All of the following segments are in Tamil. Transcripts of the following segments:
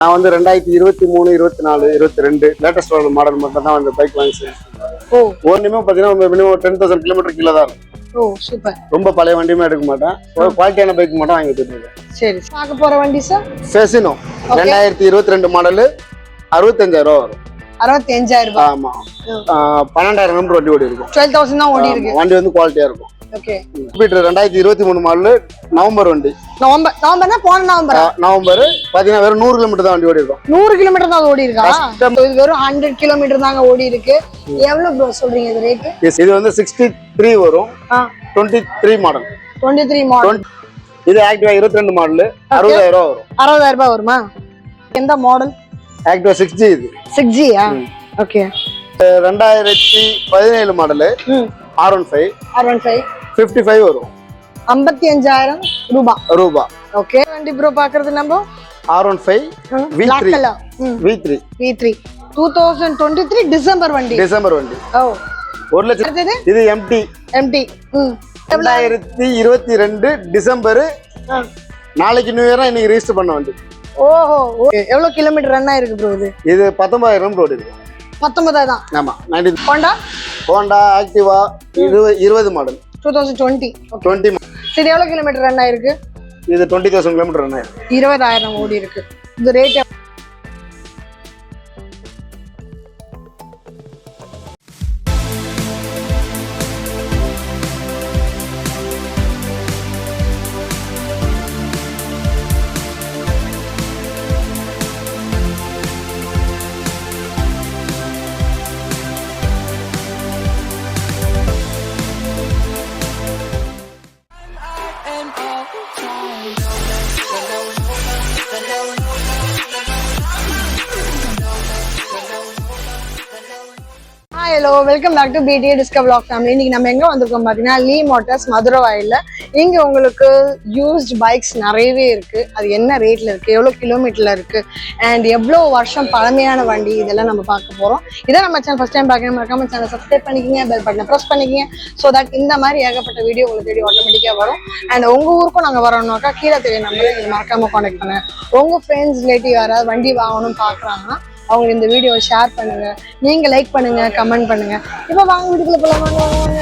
நான் வந்து 2023, 24, 22 லேட்டஸ்ட் மாடல் மட்டும் தான் அந்த பைக் வாங்கி ஒன்றுமே பார்த்தீங்கன்னா மினிமம் 10,000 கிலோமீட்டர் கீழே தான் இருக்கும். ஓ சூப்பர். ரொம்ப பழைய வண்டியுமே எடுக்க மாட்டேன், ஒரு குவாலிட்டியான பைக் மட்டும் வாங்கி வச்சுருக்கேன். சரி, பார்க்க போற வண்டி சார் ஃபெசினோ 2022 மாடலு 65,000 ரூபா வரும். 65,000 ரூபாய். ஆமா, 12,000 கிலோமீட்டர் வண்டி ஓடி இருக்கும். 12,000 தான் ஓடி இருக்கு. வண்டி வந்து குவாலிட்டியா இருக்கும். ஓகே. ஜூபிட்டர் 2023 மாடலு நவம்பர் வண்டி. நவம்பர்னா போன நவம்பர் பாத்தீங்கன்னா வெறும் 100 கிலோமீட்டர் தான் வண்டி ஓடி இருக்கும். 100 கிலோமீட்டர் தான் ஓடி இருக்கா? இது வெறும் 100 கிலோமீட்டர் தாங்க ஓடி இருக்கு. எவ்வளவு ப்ரோ சொல்றீங்க இது ரேட்? இது வந்து 63 வரும். 23 மாடல். 23 மாடல். இது ஆக்டிவா 22 மாடல் 60,000 ரூபா வரும். 60,000 ரூபாய் வருமா? எந்த மாடல்? ஆக்டிவா 6G. இது 6G ஆ? ஓகே. 2017 model R15. 55 வரும். 55,000 ரூபாய். ஓகே. வண்டி ப்ரோ பாக்குறது நம்ம R15 V3. 2023 டிசம்பர் வண்டி. ஓ 1 லட்சம். இது எம்டி. 2022 டிசம்பர். நாளைக்கு நியூ இயரா இன்னைக்கு ரெஜிஸ்டர் பண்ண வண்டி. ஓஹோ. எவ்வளவு கிலோமீட்டர் ரன் ஆயிருக்கு ப்ரோ இது? இது 19,000 ரோடு இருக்கு. 19 தான். ஆமா. Honda Activa 20 model 2020. சரி, எவ்வளவு கிலோமீட்டர் ரன் ஆயிருக்கு? இது 20,000 கிலோமீட்டர் ரன் ஆயிருக்கு. 20,000 ஓடி இருக்கு. இது rate hello, welcome back to BTA Discover Vlog family. இன்னைக்கு நம்ம எங்க வந்திருக்கோம் பாத்தீங்கன்னா லீ மோட்டார்ஸ் மதுரவாயில. இங்க உங்களுக்கு யூஸ்ட் பைக்ஸ் நிறையவே இருக்கு. அது என்ன ரேட்ல இருக்கு, எவ்வளவு கிலோமீட்டர்ல இருக்கு, அண்ட் எவ்வளவு வருஷம் பழமையான வண்டி, இதெல்லாம் நம்ம பார்க்க போறோம். இதான் நம்ம சேனல் ஃபர்ஸ்ட் டைம் பார்க்கணும், மறக்காம சேனல் சப்ஸ்கிரைப் பண்ணிக்கங்க, பெல் பட்டனை ப்ரெஸ் பண்ணிக்கங்க. ஸோ தட் இந்த மாதிரி ஏகப்பட்ட வீடியோ உங்களுக்கு தேடி ஆட்டோமேட்டிக்கா வரும். அண்ட் உங்க ஊருக்கும் நாங்க வரணும்னாக்கா கீழே தெரிய நம்பரை நீங்க மறக்காம கான்டாக்ட் பண்ணுங்க. உங்க ஃப்ரெண்ட்ஸ் ரிலேட்டிவ் யாராவது வண்டி வாங்கணும்னு பாக்குறாங்கன்னா அவங்க இந்த வீடியோவை ஷேர் பண்ணுங்க, நீங்க லைக் பண்ணுங்க, கமெண்ட் பண்ணுங்க. இப்போ வாங்க வீட்டுக்குள்ள போலாம். வாங்க.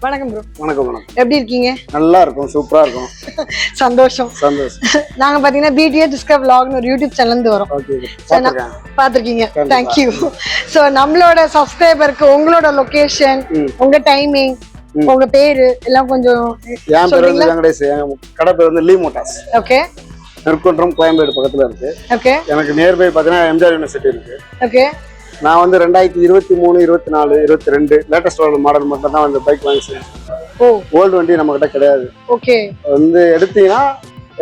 வணக்கம் ப்ரோ. வணக்கம். எப்படி இருக்கீங்க? நல்லா இருக்கும், சூப்பரா இருக்கும். சந்தோஷம். நாங்க பாத்தீங்கன்னா BTA Discover Vlogனு ஒரு யூடியூப் சேனல்ல இருந்து வரோம். பாத்திருக்கீங்க? தேங்க்யூ. சோ நம்மளோட சப்ஸ்கிரைபருக்கு உங்களோட லொகேஷன், உங்க டைமிங், உங்க பேரு எல்லாம் கொஞ்சம் சொல்றீங்களா? வெங்கடேஷ். கடை பேர் வந்து லீ மோட்டார்ஸ். ஓகே. நெற்குன்றம் கோயம்பேடு பக்கத்துல இருக்கு. ஓகே. எனக்கு நியர்பை பாத்தீங்கன்னா எம்ஜிஆர் யூனிவர்சிட்டி இருக்கு. ஓகே. நான் வந்து 2023, 24, 22 லேட்டஸ்ட் மாடல் மட்டும் தான் அந்த பைக் வாங்கி ஓல்டு வண்டி நம்ம கிட்ட கிடையாது. ஓகே. வந்து எடுத்தீங்கன்னா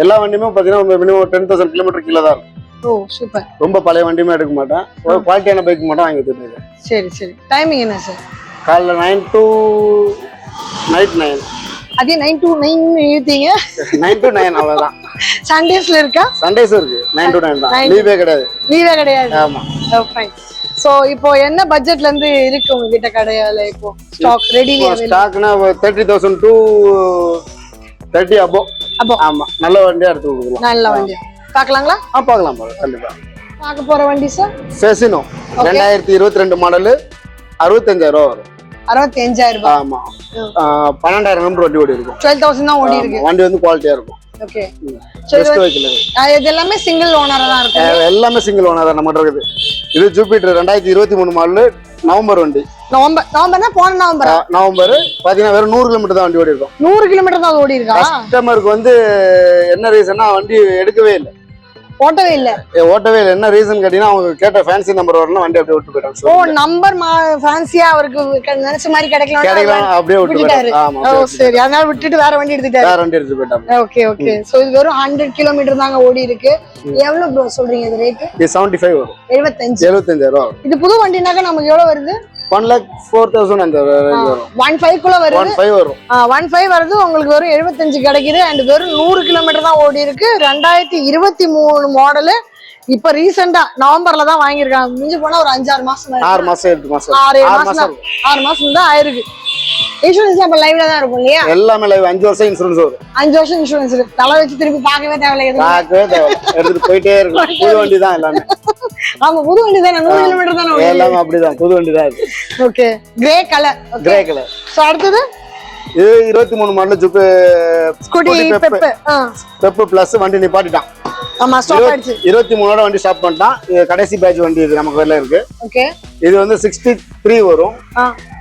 எல்லா வண்டியுமே பாத்தீங்கன்னா மினிமம் 10,000 கிலோமீட்டர் கீழே தான் இருக்கும். ஓ சூப்பர். ரொம்ப பழைய வண்டியுமே எடுக்க மாட்டேன், ஒரு குவாலிட்டியான பைக் மட்டும் வாங்கி வச்சிருக்கேன். சரி சரி. டைமிங் என்ன சார்? காலைல 9 to night 9. அதே 9 to 9 எழுதிங்க? 9 to 9 அவ்வளவுதான். சண்டேஸ்ல இருக்கா? சண்டேஸும் இருக்கு. 9 to 9 தான். லீவே கிடையாது. ஆமா. ஓ ஃபைன். சோ இப்போ என்ன பட்ஜெட்ல இருந்து இருக்கு உங்ககிட்ட கடையால? இப்போ ஸ்டாக் ரெடியா இருக்கு? ஸ்டாக்னா 30,000 to 30 above. ஆமா, நல்ல வண்டியா எடுத்து கொடுக்கலாம். நல்ல வண்டி பார்க்கலாங்களா? பார்க்கலாம் கண்டிப்பா. பார்க்க போற வண்டி சார் ஃபெசினோ 2022 மாடல் 65,000 ரூபா வரும். 65,000 ரூபாய். ஆமா. 12,000 கிலோமீட்டர் வண்டி ஓடி இருக்கும். 12,000 தான் ஓடி இருக்கு. வண்டி வந்து குவாலிட்டியா இருக்கும். ஓகே பெஸ்ட் வெஹிக்கிள் இது எல்லாமே சிங்கிள் ஓனரா தான் இருக்கும். எல்லாமே சிங்கிள் ஓனர் தான் நம்மகிட்ட இருக்குது. இது ஜூபிட்டர் 2023 மாடல் நவம்பர் வண்டி. நவம்பர்னா போன நவம்பர் பாத்தீங்கன்னா வெறும் 100 கிலோமீட்டர் தான் வண்டி ஓடி இருக்கும். 100 கிலோமீட்டர் தான் ஓடி இருக்கா? கஸ்டமருக்கு வந்து என்ன ரீசன்னா வண்டி எடுக்கவே இல்லை, ஓட்டவே இல்ல. என்ன ரீசன் கேட்டீங்கன்னா அவங்க கேட்ட ஃபேன்சி நம்பர் வரணும், வண்டி அப்படியே விட்டு போயிட்டாங்க. ஓ நம்பர் ஃபேன்சியா அவருக்கு நினைச்ச மாதிரி கிடைக்கலாம் அப்படியே விட்டு போயிட்டாரு. ஓ சரி, அதனால விட்டுட்டு வேற வண்டி எடுத்துட்டாரு. வேற வண்டி எடுத்து போயிட்டாங்க. Okay okay. சோ இது வெறும் 100 கிலோமீட்டர் தாங்க ஓடி இருக்கு. எவ்வளவு ப்ரோ சொல்றீங்க இது ரேட்? இது 75 வரும். 75 ரூபாய். இது புது வண்டினாக்க நமக்கு எவ்வளவு வருது? 1,04,000 அந்த ரேஞ்ச் வரும். 15 குள்ள வருது. 15 வரும். 15 வருது. உங்களுக்கு வெறும் 75 கிடைக்குது. அண்ட் வெறும் 100 கிலோமீட்டர் தான் ஓடி இருக்கு. 2023 மாடல். இப்ப ரீசெண்டா நவம்பர்ல தான் வாங்கியிருக்காங்க. மிஞ்சி போனா ஒரு 5-6 மாசம் 6 மாசம் 8 மாசம் 6 மாசம் தான் ஆயிருக்கு. இன்சூரன்ஸ் அப்ப லைவ்ல தான் இருக்கும் இல்லையா? எல்லாமே லைவ். 5 வருஷம் இன்சூரன்ஸ் வரும். 5 வருஷம் இன்சூரன்ஸ் இருக்கு. தலை வச்சு திருப்பி பார்க்கவே தேவையில்லை. எடுத்துட்டு போயிட்டே இருக்கும். புது வண்டி தான் எல்லாமே. ஆமா புது வண்டி தான். 100 கிலோமீட்டர் தான் எல்லாமே அப்படிதான். புது வண்டி தான். Okay grey colour. Grey colour. So அடுத்தது இது 23 மாடல் ஜூப் ஸ்கூட்டி பெப் பிளஸ் வண்டி நிப்பாட்டிட்டான். ஆமா ஸ்டாப் ஆயிடுச்சு. 23 வண்டி ஸ்டாப் பண்ணிட்டான். இது கடைசி பேட்ச் வண்டி இது நமக்கு வெளில இருக்கு. ஓகே இது வந்து 63 வரும்.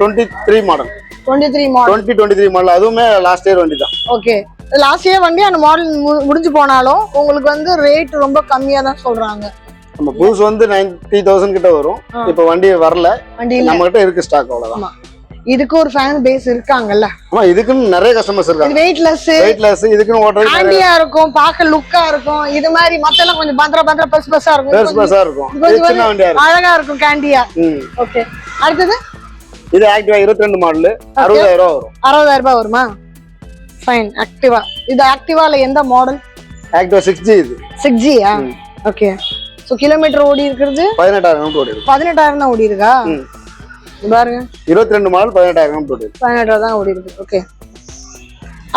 23 மாடல். 2023 மாடல். அதுவுமே லாஸ்ட் இயர் வண்டி தான். ஓகே லாஸ்ட் இயர் வண்டி அந்த மாடல் முடிஞ்சு போனாலும் உங்களுக்கு வந்து ரேட் ரொம்ப கம்மியா தான் சொல்றாங்க. நம்ம புதுசு வந்து 90,000 கிட்ட வரும். இப்ப வண்டி வரல, நம்ம கிட்ட இருக்கு ஸ்டாக் அவ்வளவுதான். இதுக்கு ஒரு ஃபேன் பேஸ் இருக்காங்கல்ல? ஆமா இதுக்குன்னு நிறைய கஸ்டமர்ஸ் இருக்காங்க. வெயிட்லெஸ் இதுக்குன்னு ஓட்டறது ஹேண்டியா இருக்கும், பார்க்க லுக்கா இருக்கும். இது மாதிரி மத்தெல்லாம் கொஞ்சம் பந்தர பெருசா இருக்கும். சின்ன வண்டியா இருக்கும், அழகா இருக்கும் கேண்டியா. ஓகே அடுத்தது இது ஆக்டிவா 22 மாடல் 60,000 ரூபாய் வரும். 60,000 ரூபாய் வருமா? ஃபைன். ஆக்டிவா. இது ஆக்டிவால எந்த மாடல்? ஆக்டிவா 6G. இது 6G-யா? ஓகே. சோ கிலோமீட்டர் ஓடி இருக்குது 18,000 ஓடி இருக்கு. 18,000 தான் ஓடி இருக்கா? பாருங்க 22 மாடல் 18,000 ஓடி இருக்கு. 18,000 தான் ஓடி இருக்கு. ஓகே.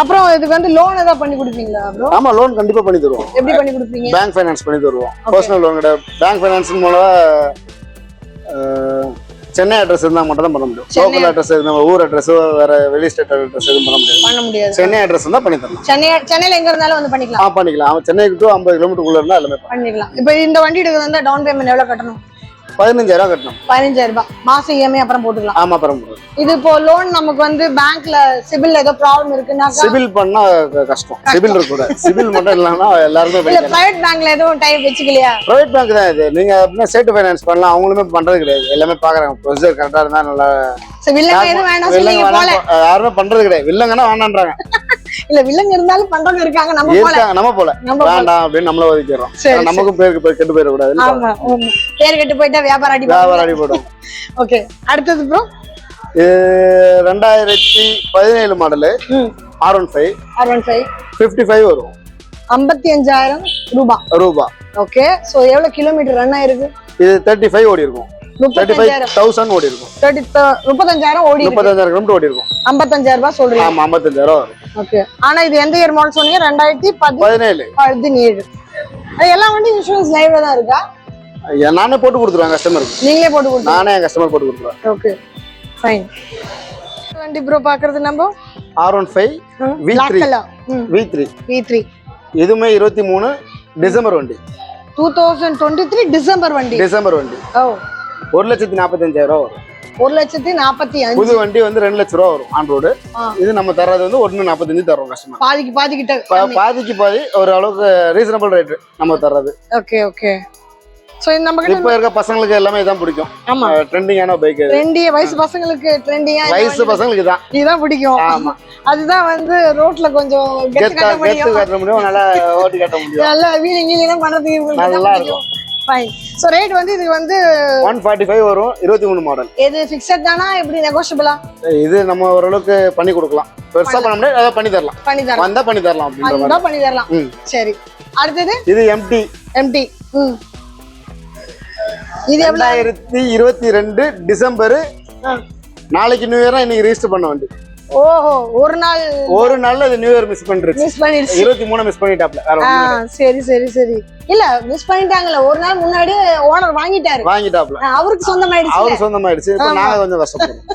அப்புறம் இதுக்கு வந்து லோன் ஏதாவது பண்ணி கொடுப்பீங்களா ப்ரோ? ஆமா லோன் கண்டிப்பா பண்ணி தருவோம். எப்படி பண்ணி கொடுப்பீங்க? பேங்க் ஃபைனான்ஸ் பண்ணி தருவோம். பர்சனல் லோன் கிடையாது. பேங்க் ஃபைனான்ஸ் மூலமா சென்னை அட்ரஸ் இருந்தா மட்டும் தான் பண்ண முடியும். லோக்கல் அட்ரஸ் நம்ம ஊர் அட்ரஸ் வேற வெளி ஸ்டேட் அட்ரஸ் எதுவும் பண்ண முடியாது. சென்னை அட்ரஸ் இருந்தா பண்ணி தரலாம். சென்னையில எங்க இருந்தாலும் வந்து பண்ணிக்கலாம். பண்ணிக்கலாம். சென்னைக்கு டு 50 கிலோமீட்டருக்குள்ள இருந்தா எல்லாமே பண்ணிக்கலாம். இப்போ இந்த வண்டி எடுக்கிறது வந்து டவுன் பேமெண்ட் எவ்வளவு கட்டணும்? 15,000 கட்டணும். 15,000 ரூபாய். மாசம் இஎம்ஐ அப்புறம் போட்டுக்கலாம். ஆமா அப்புறம் போடுறோம். இது இப்போ லோன் நமக்கு வந்து பேங்க்ல சிபில் ஏதோ ப்ராப்ளம் இருக்குன்னா சிபில் பண்ணா கஷ்டம். சிபில் இருக்க கூடாது. சிபில் மட்டும் இல்லனா எல்லாரும் பிரைவேட் பேங்க்ல ஏதோ டைப் வெச்சுக்கலையா? பிரைவேட் பேங்க் தான் இது. நீங்க அப்படினா ஸ்டேட் ஃபைனான்ஸ் பண்ணலாம். அவங்களுமே பண்றது கிடையாது. எல்லாமே பாக்குறாங்க. ப்ரொசீஜர் கரெக்ட்டா இருந்தா நல்லா. வில்லங்க எதுவும் வேணாம் சொல்லுங்க போல. யாரும் பண்றது கிடையாது. வில்லங்கனா வேணாம்ன்றாங்க. இல்ல வில்லங்க இருந்தாலும் பண்றவங்க இருக்காங்க. நம்ம போல வேண்டாம் அப்படி நம்மள ஒதுக்கிறோம். நமக்கும் பேருக்கு கெட்டு போயிட கூடாது. ஆமா பேர் கெட்டு போயிட்டா வியாபாரம் அடி போடும். ஓகே அடுத்தது ப்ரோ 2017 மாடல் R15 55 வரும். 55,000 ரூபாய். ஓகே சோ எவ்வளவு கிலோமீட்டர் ரன் ஆயிருக்கு? இது 35 ஓடி இருக்கும். 35,000 ஓடி இருக்கும். 35,000 ஓடி இருக்கு. 35,000 கிலோமீட்டர் ஓடி இருக்கும். 55,000 ரூபாய் சொல்றீங்க? ஆமா 55,000 வரும். ஓகே ஆனா இது எந்த இயர் மாடல் சொன்னீங்க? 2017. எல்லா வண்டி இன்சூரன்ஸ் லைவ்ல தான் இருக்கா? நானே போட்டு கொடுத்துருவேன் கஸ்டமருக்கு. நீங்களே போட்டு கொடுத்து? நானே என் கஸ்டமர் போட்டு கொடுத்துருவேன். Okay fine. வண்டி ப்ரோ பாக்குறது நம்ம R15 V3 இதுமே 23 டிசம்பர் வண்டி. 2023 டிசம்பர் வண்டி. ஓ 1,45,000 வரும். 1,45,000. புது வண்டி வந்து 2 லட்சம் ரூபா வரும் ஆன் ரோடு. இது நம்ம தர்றது வந்து 1,45 தரோம் கஸ்டமர். பாதிக்கு பாதி ஒரு அளவுக்கு ரீசனபிள் ரேட் நம்ம தர்றது. Okay okay. சோ நம்ம இப்ப இருக்க பசங்களுக்கு எல்லாமே இதான் பிடிக்கும். ஆமா ட்ரெண்டிங்கான பைக். வயசு பசங்களுக்கு ட்ரெண்டிங்கா தான் இதான் பிடிக்கும். ஆமா அதுதான் வந்து ரோட்ல கொஞ்சம் கெத்து காட்ட முடியும். நல்லா ஓட்டி காட்ட முடியும். நல்லா வீலிங் பண்றதுக்கு நல்லா இருக்கும். ஃபைன். சோ ரேட் வந்து இது வந்து 145 வரும். 23 மாடல். இது ஃபிக்ஸட் தானா எப்படி நெகோஷியபிளா? இது நம்ம ஓரளவுக்கு பண்ணி கொடுக்கலாம். பெருசா பண்ண முடியாது. அத பண்ணி தரலாம். வந்தா பண்ணி தரலாம் அப்படின்ற மாதிரி. வந்தா பண்ணி தரலாம். சரி அடுத்து இது MT. இது 2022 டிசம்பர். நாளைக்கு நியூ இயரா இன்னைக்கு ரெஜிஸ்டர் பண்ண வண்டி. ஓஹோ ஒரு நாள் அது நியூ இயர் மிஸ் பண்ணிருச்சு. 23 மிஸ் பண்ணிட்டாப்ல. சரி இல்ல மிஸ் பண்ணிட்டாங்கல. ஒரு நாள் முன்னாடி ஓனர் வாங்கிட்டாப்ல. அவருக்கு சொந்தமாயிடுச்சு. இப்போ நாங்க கொஞ்சம் கஷ்டப்படுறோம்.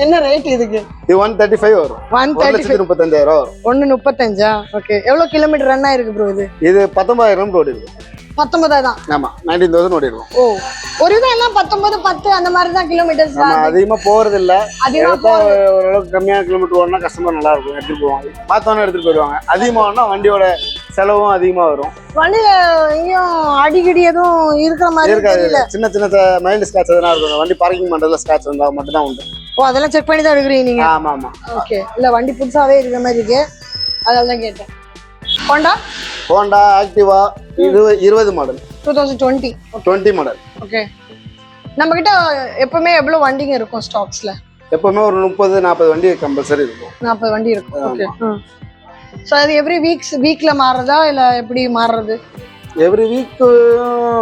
என்ன ரேட் இதுக்கு? இது 135 வரும். 1,35,000 வரும். 135. ஓகே. எவ்வளவு கிலோமீட்டர் ரன் ஆயிருக்கு ப்ரோ இது? இது 19,000 ஓடி இருக்கு. 19 தான். ஆமா 19,000 ஓடி இருக்கும். ஓ, ஒரு இது எல்லாம் 19 10 அந்த மாதிரி தான் கிலோமீட்டர்ஸ். ஆமா, அதிகமா போறது இல்ல. ஓரளவுக்கு கம்மியான கிலோமீட்டர் ஓடுனா கஸ்டமர் நல்லா இருக்கும், எடுத்துட்டு போவாங்க. பார்த்தோன்னே எடுத்துட்டு போயிடுவாங்க. அதிகமானா வண்டியோட செலவும் அதிகமா வரும். வண்டியில எங்கேயும் அடிக்கடி எதுவும் இருக்கிற மாதிரி இருக்காது. சின்ன சின்ன மைல்டு ஸ்கிராட்ச் எதனா இருக்கும். வண்டி பார்க்கிங் பண்றதுல ஸ்கிராட்ச் வந்தா மட்டும் தான் உண்டு. ஓ, அதெல்லாம் செக் பண்ணி தான் எடுக்கிறீங்க நீங்க? ஆமா ஆமா. ஓகே. இல்ல வண்டி புதுசாவே இருக்கிற மாதிரி இருக்கு, அதனால தான் கேட்டேன். Honda Activa 20 model, 2020 model. Okay. நம்ம கிட்ட எப்பவுமே எவ்வளவு வண்டிங்க இருக்கும் ஸ்டாக்ஸ்ல? எப்பவுமே ஒரு 30-40 வண்டி கம்பல்சரி இருக்கும். 40 வண்டி இருக்கும். ஓகே. சோ அது எவ்ரி வீக்ல மாறதா இல்ல எப்படி மாறுறது? எவ்ரி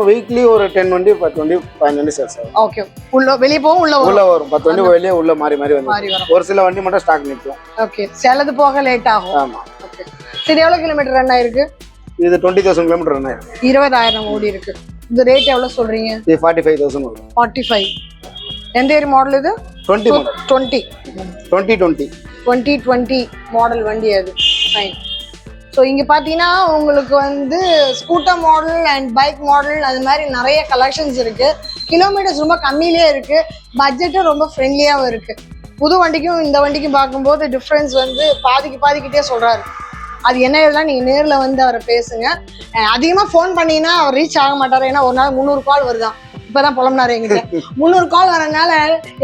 வீக்லி ஒரு 10 வண்டி 10 வண்டி 15 வண்டி சேல்ஸ் ஆகும். ஓகே. உள்ள வெளிய போகும், உள்ள வரும். 10 வண்டி வெளிய உள்ள மாறி வந்து ஒரு சில வண்டி மட்டும் ஸ்டாக் நிக்கும். ஓகே. செலது போக லேட் ஆகும். ஆமா. ஓகே. இது எவ்வளவு கிலோமீட்டர் ரன் ஆயிருக்கு? இது 20,000 கிலோமீட்டர் ரன் ஆயிருக்கு. 20,000 ஓடி இருக்கு. இந்த ரேட் எவ்வளவு சொல்றீங்க? இது 45,000 வரும். 45. எந்த இயர் மாடல் இது? 20 மாடல். 2020 மாடல் வண்டி அது. ஃபைன். ஸோ இங்கே பார்த்தீங்கன்னா உங்களுக்கு வந்து scooter model and bike model அது மாதிரி நிறைய கலெக்ஷன்ஸ் இருக்குது. கிலோமீட்டர்ஸ் ரொம்ப கம்மியிலே இருக்குது, பட்ஜெட்டும் ரொம்ப ஃப்ரெண்ட்லியாகவும் இருக்குது. புது வண்டிக்கும் இந்த வண்டிக்கும் பார்க்கும்போது டிஃப்ரென்ஸ் வந்து பாதிக்கிட்டே சொல்கிறாரு. அது என்ன இதெல்லாம் நீங்கள் நேரில் வந்து அவரை பேசுங்க. அதிகமாக ஃபோன் பண்ணிங்கன்னா அவர் ரீச் ஆக மாட்டார். ஏன்னா ஒரு நாள் 300 கால் வருதான். இப்போதான் புலம்புனாரு எங்கிட்ட. 300 கால் வரனால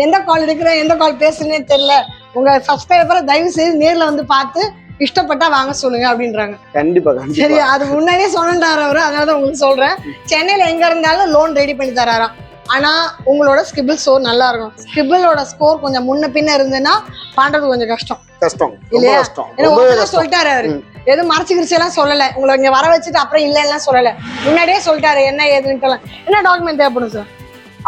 எந்த கால் எடுக்கிறேன் எந்த கால் பேசுறேன்னே தெரியல. உங்கள் சப்ஸ்கிரைபரை தயவு செய்து நேரில் வந்து பார்த்து இஷ்டப்பட்டா வாங்க சொல்லுங்க அப்படின்றாங்க. கண்டிப்பா. சரி, அது முன்னாடியே சொன்னாரு அவரு, அதனாலதான் உங்களுக்கு சொல்றேன். சென்னையில எங்க இருந்தாலும் லோன் ரெடி பண்ணி தராராம். ஆனா உங்களோட ஸ்கிபில் ஸ்கோர் நல்லா இருக்கும். ஸ்கிபிலோட ஸ்கோர் கொஞ்சம் முன்ன பின்ன இருந்ததுன்னா பண்றது கொஞ்சம் கஷ்டம் இல்லையா? சொல்லிட்டாரு அவரு, எதுவும் மறைச்சு எல்லாம் சொல்லல. உங்களை இங்க வர வச்சுட்டு அப்புறம் இல்லைன்னா சொல்லல, முன்னாடியே சொல்லிட்டாரு என்ன ஏதுன்னு. என்ன டாக்குமெண்ட் தேவைப்படும் sir?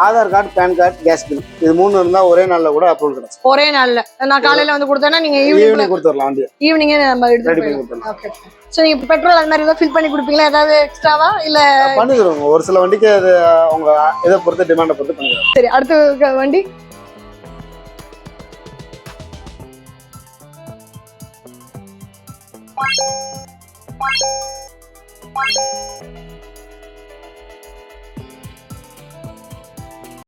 Aadhaar card, pan card, gas bill, இது 3 இருந்தா ஒரே நாள்ல கூட அப்ரூவல் கிடைக்கும். ஒரே நாள்ல நான் காலையில வந்து கொடுத்தேன்னா நீங்க ஈவினிங் கொடுத்துடலாம். வண்டி ஈவினிங்கே நம்ம எடுத்து கொடுத்துடலாம். ஓகே. சோ நீங்க பெட்ரோல் அந்த மாதிரி ஏதாவது ஃபில் பண்ணி கொடுப்பீங்களா? ஏதாவது எக்ஸ்ட்ராவா இல்ல பண்ணி தருவாங்க. ஒரு சில வண்டிக்கு அது அவங்க இதை பொறுத்து டிமாண்டை பொறுத்து பண்ணிடுவாங்க. சரி, அடுத்த வண்டி